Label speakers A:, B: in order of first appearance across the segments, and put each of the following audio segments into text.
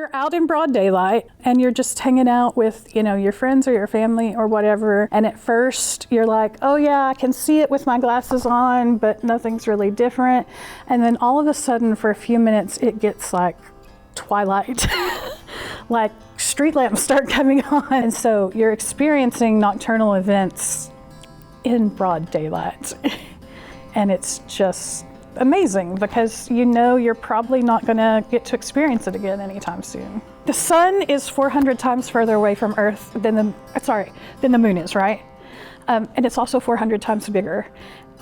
A: you're out in broad daylight and you're just hanging out with, your friends or your family or whatever. And at first you're like, oh yeah, I can see it with my glasses on, but nothing's really different. And then all of a sudden for a few minutes, it gets like twilight. Like street lamps start coming on. And so you're experiencing nocturnal events in broad daylight. And it's just amazing because you're probably not going to get to experience it again anytime soon. The sun is 400 times further away from Earth than the moon is, right? And it's also 400 times bigger.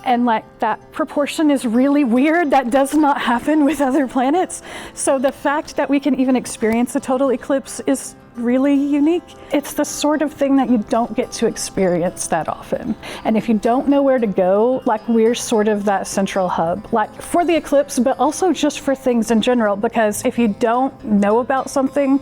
A: And like that proportion is really weird. That does not happen with other planets. So the fact that we can even experience a total eclipse is really unique. It's the sort of thing that you don't get to experience that often. And if you don't know where to go, like we're sort of that central hub, like for the eclipse, but also just for things in general, because if you don't know about something,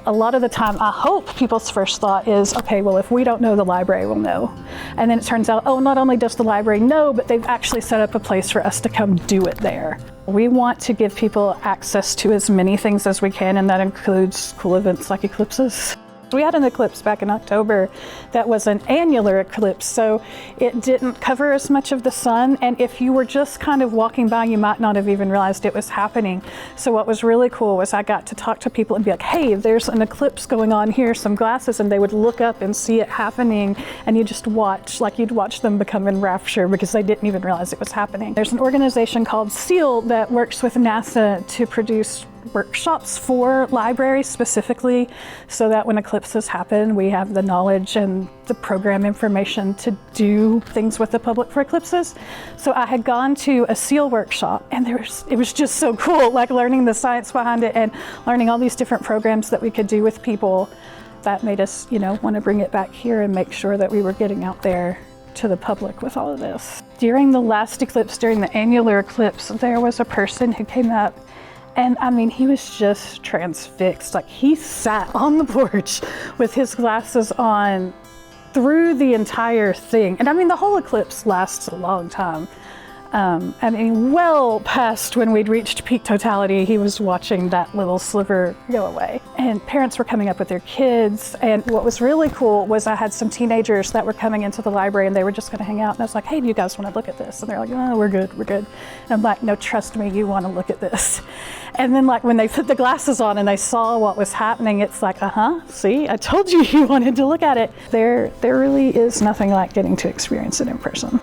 A: a lot of the time, I hope people's first thought is, okay, well, if we don't know, the library will know. And then it turns out, oh, not only does the library know, but they've actually set up a place for us to come do it there. We want to give people access to as many things as we can, and that includes cool events like eclipses. We had an eclipse back in October that was an annular eclipse, so it didn't cover as much of the sun, and if you were just kind of walking by, you might not have even realized it was happening. So what was really cool was I got to talk to people and be like, hey, there's an eclipse going on here, some glasses, and they would look up and see it happening, and you just watch, like you'd watch them become in rapture because they didn't even realize it was happening. There's an organization called SEAL that works with NASA to produce workshops for libraries specifically, so that when eclipses happen, we have the knowledge and the program information to do things with the public for eclipses. So I had gone to a SEAL workshop, and it was just so cool, like learning the science behind it and learning all these different programs that we could do with people. That made us, want to bring it back here and make sure that we were getting out there to the public with all of this. During the last eclipse, during the annular eclipse, there was a person who came up, and I mean, he was just transfixed. Like he sat on the porch with his glasses on through the entire thing. And I mean, the whole eclipse lasts a long time. I mean, well past when we'd reached peak totality, he was watching that little sliver go away. And parents were coming up with their kids. And what was really cool was I had some teenagers that were coming into the library, and they were just gonna hang out. And I was like, hey, do you guys wanna look at this? And they're like, oh, we're good. And I'm like, no, trust me, you wanna look at this. And then like when they put the glasses on and they saw what was happening, it's like, see, I told you you wanted to look at it. There really is nothing like getting to experience it in person.